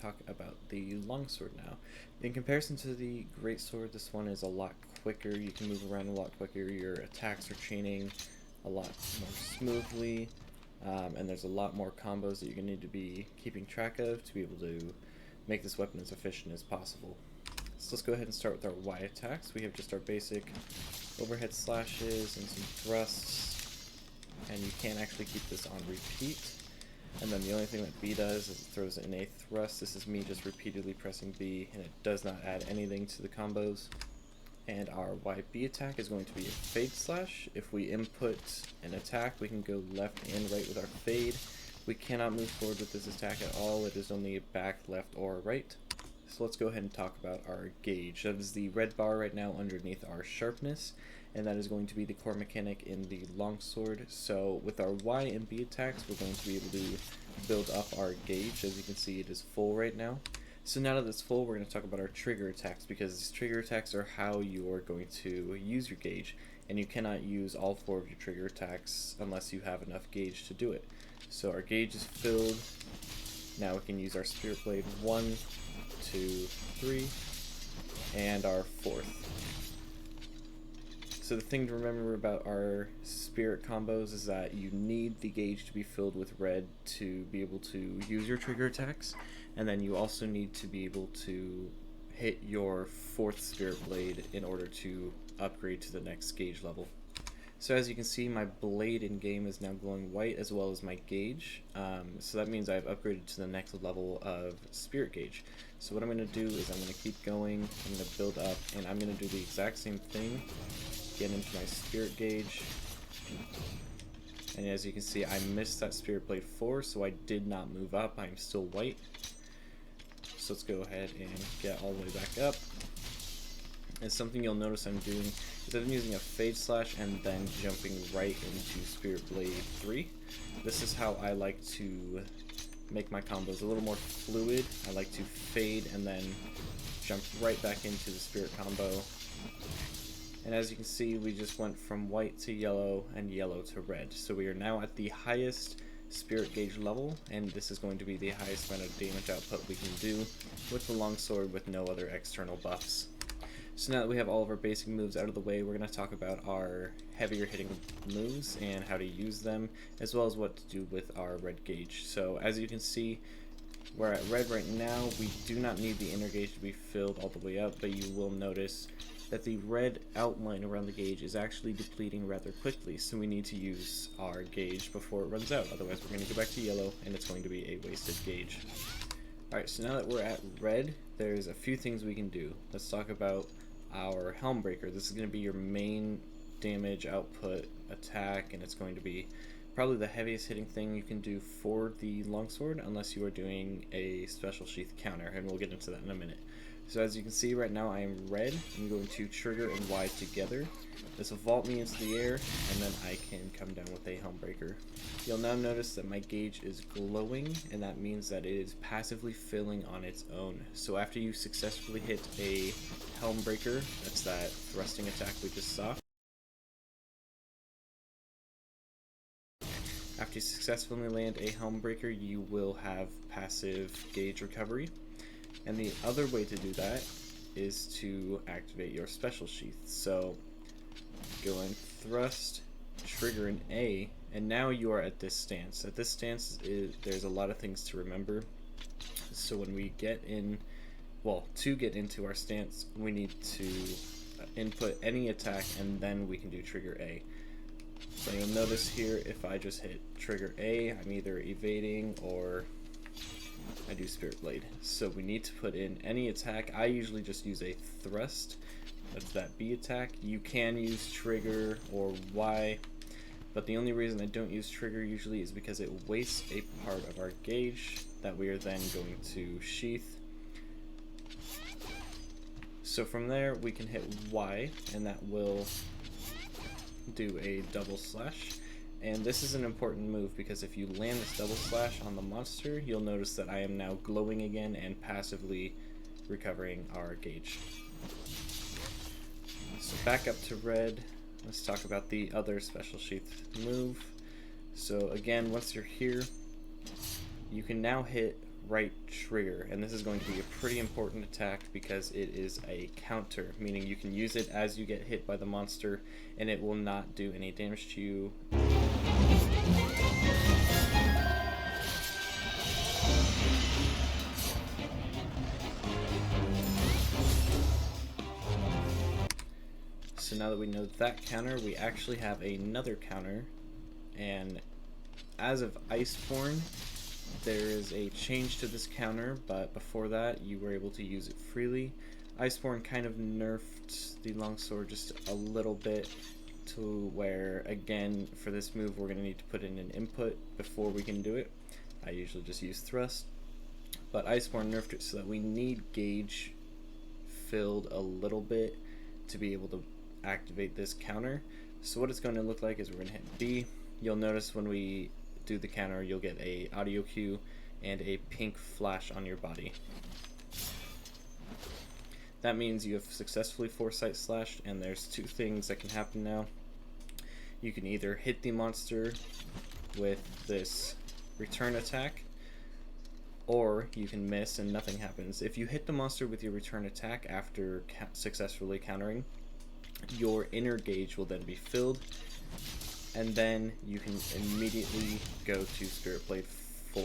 talk about the longsword now. In comparison to the greatsword, this one is a lot quicker. You can move around a lot quicker. Your attacks are chaining a lot more smoothly, and there's a lot more combos that you're going to need to be keeping track of to be able to make this weapon as efficient as possible. So let's go ahead and start with our Y attacks. We have just our basic overhead slashes and some thrusts, and you can actually keep this on repeat. And then the only thing that B does is it throws in a thrust. This is me just repeatedly pressing B, and it does not add anything to the combos. And our YB attack is going to be a fade slash. If we input an attack, we can go left and right with our fade. We cannot move forward with this attack at all. It is only back, left, or right. So let's go ahead and talk about our gauge. That is the red bar right now underneath our sharpness, and that is going to be the core mechanic in the longsword. So with our Y and B attacks, we're going to be able to build up our gauge. As you can see, it is full right now. So now that it's full, we're going to talk about our trigger attacks, because these trigger attacks are how you are going to use your gauge, and you cannot use all 4 of your trigger attacks unless you have enough gauge to do it. So our gauge is filled. Now we can use our Spirit Blade 1, 2, 3, and our 4th. So the thing to remember about our spirit combos is that you need the gauge to be filled with red to be able to use your trigger attacks, and then you also need to be able to hit your 4th Spirit Blade in order to upgrade to the next gauge level. So as you can see, my blade in game is now glowing white as well as my gauge. So that means I've upgraded to the next level of spirit gauge. So what I'm going to do is I'm going to keep going, I'm going to build up, and I'm going to do the exact same thing. Get into my spirit gauge. And as you can see, I missed that Spirit Blade 4, so I did not move up. I'm still white. So let's go ahead and get all the way back up. And something you'll notice I'm doing is that I'm using a fade slash and then jumping right into Spirit Blade 3. This is how I like to make my combos a little more fluid. I like to fade and then jump right back into the spirit combo. And as you can see, we just went from white to yellow and yellow to red. So we are now at the highest spirit gauge level, and this is going to be the highest amount of damage output we can do with the longsword with no other external buffs. So now that we have all of our basic moves out of the way, we're going to talk about our heavier hitting moves and how to use them, as well as what to do with our red gauge. So as you can see, we're at red right now. We do not need the inner gauge to be filled all the way up, but you will notice that the red outline around the gauge is actually depleting rather quickly, so we need to use our gauge before it runs out. Otherwise we're going to go back to yellow and it's going to be a wasted gauge. Alright, so now that we're at red, there's a few things we can do. Let's talk about our Helmbreaker. This is going to be your main damage output attack, and it's going to be probably the heaviest hitting thing you can do for the longsword, unless you are doing a special sheath counter, and we'll get into that in a minute. So as you can see right now, I am red. I'm going to trigger and Y together. This will vault me into the air, and then I can come down with a Helmbreaker. You'll now notice that my gauge is glowing, and that means that it is passively filling on its own. So after you successfully hit a Helmbreaker, that's that thrusting attack we just saw. After you successfully land a Helmbreaker, you will have passive gauge recovery. And the other way to do that is to activate your special sheath. So go in thrust, trigger an A, and now you are at this stance. At this stance, there's a lot of things to remember. So when we get in, well, to get into our stance, we need to input any attack, and then we can do trigger A. So you'll notice here, if I just hit trigger A, I'm either evading or I do Spirit Blade. So we need to put in any attack. I usually just use a thrust. That's that B attack. You can use trigger or Y, but the only reason I don't use trigger usually is because it wastes a part of our gauge that we are then going to sheath. So from there we can hit Y, and that will do a double slash. And this is an important move, because if you land this double slash on the monster, you'll notice that I am now glowing again and passively recovering our gauge. So back up to red, let's talk about the other special sheath move. So again, once you're here, you can now hit right trigger, and this is going to be a pretty important attack because it is a counter, meaning you can use it as you get hit by the monster and it will not do any damage to you. So now that we know that counter, we actually have another counter, and as of Iceborne, there is a change to this counter, but before that you were able to use it freely. Iceborne kind of nerfed the longsword just a little bit to where, again, for this move we're going to need to put in an input before we can do it. I usually just use thrust, but Iceborne nerfed it so that we need gauge filled a little bit to be able to activate this counter. So what it's going to look like is we're going to hit B. You'll notice when we do the counter you'll get a audio cue and a pink flash on your body. That means you have successfully foresight slashed, and there's two things that can happen now. You can either hit the monster with this return attack, or you can miss and nothing happens. If you hit the monster with your return attack after successfully countering, your inner gauge will then be filled, and then you can immediately go to Spirit Blade 4.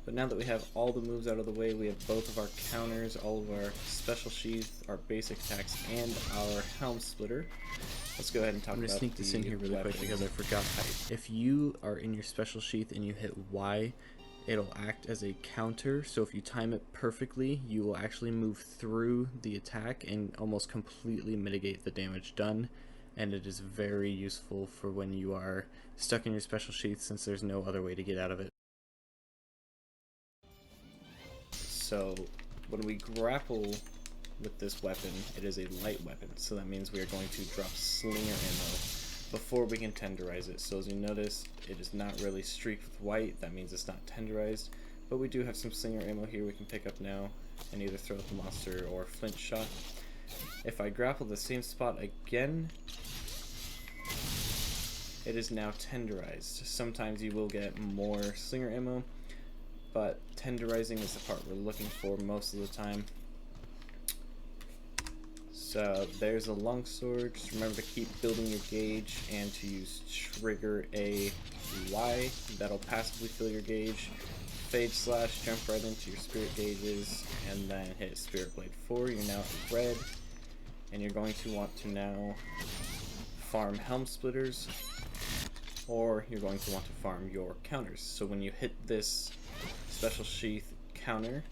But now that we have all the moves out of the way, we have both of our counters, all of our special sheath, our basic attacks, and our helm splitter. Let's go ahead and talk about the weapon. I'm going to sneak this in here really quick because I forgot. If you are in your special sheath and you hit Y, it'll act as a counter. So if you time it perfectly, you will actually move through the attack and almost completely mitigate the damage done. And it is very useful for when you are stuck in your special sheath, since there's no other way to get out of it. So when we grapple with this weapon, it is a light weapon, so that means we are going to drop slinger ammo before we can tenderize it. So as you notice, it is not really streaked with white, that means it's not tenderized, but we do have some slinger ammo here we can pick up now and either throw at the monster or flint shot. If I grapple the same spot again, it is now tenderized. Sometimes you will get more slinger ammo, but tenderizing is the part we're looking for most of the time. So there's a longsword. Just remember to keep building your gauge and to use trigger a Y. That'll passively fill your gauge. Fade slash, jump right into your spirit gauges, and then hit Spirit Blade 4. You're now at red, and you're going to want to now farm helm splitters, or you're going to want to farm your counters. So when you hit this special sheath counter,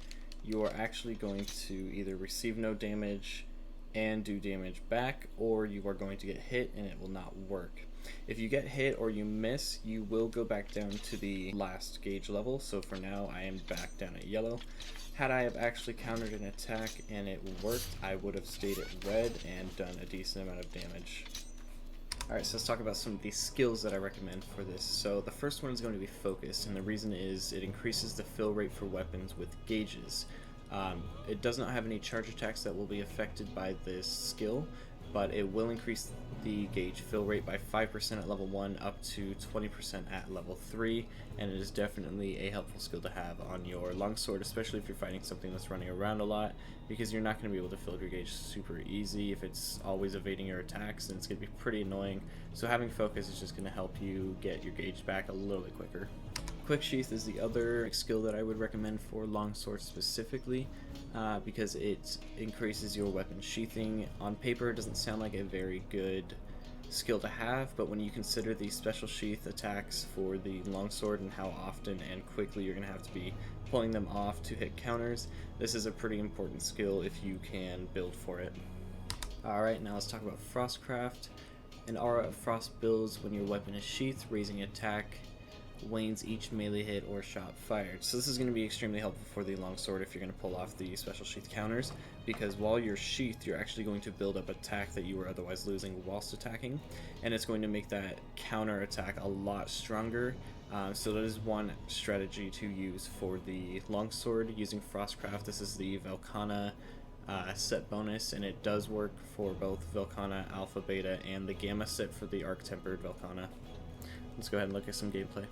you are actually going to either receive no damage and do damage back, or you are going to get hit and it will not work. If you get hit or you miss, you will go back down to the last gauge level. So for now I am back down at yellow. Had I have actually countered an attack and it worked, I would have stayed at red and done a decent amount of damage. Alright, so let's talk about some of the skills that I recommend for this. So the first one is going to be focus, and the reason is it increases the fill rate for weapons with gauges. It does not have any charge attacks that will be affected by this skill, but it will increase the gauge fill rate by 5% at level 1 up to 20% at level 3, and it is definitely a helpful skill to have on your longsword, especially if you're fighting something that's running around a lot, because you're not going to be able to fill your gauge super easy. If it's always evading your attacks, then it's going to be pretty annoying. So having focus is just going to help you get your gauge back a little bit quicker. Quick Sheath is the other skill that I would recommend for longsword specifically, because it increases your weapon sheathing. On paper it doesn't sound like a very good skill to have, but when you consider the special sheath attacks for the longsword and how often and quickly you're going to have to be pulling them off to hit counters, this is a pretty important skill if you can build for it. Alright, now let's talk about Frostcraft. An aura of frost builds when your weapon is sheathed, raising attack wanes each melee hit or shot fired. So this is going to be extremely helpful for the longsword if you're going to pull off the special sheath counters, because while you're sheathed, you're actually going to build up attack that you were otherwise losing whilst attacking, and it's going to make that counter attack a lot stronger. So that is one strategy to use for the longsword using Frostcraft. This is the Velkhana set bonus, and it does work for both Velkhana Alpha Beta and the Gamma set for the Arc Tempered Velkhana. Let's go ahead and look at some gameplay.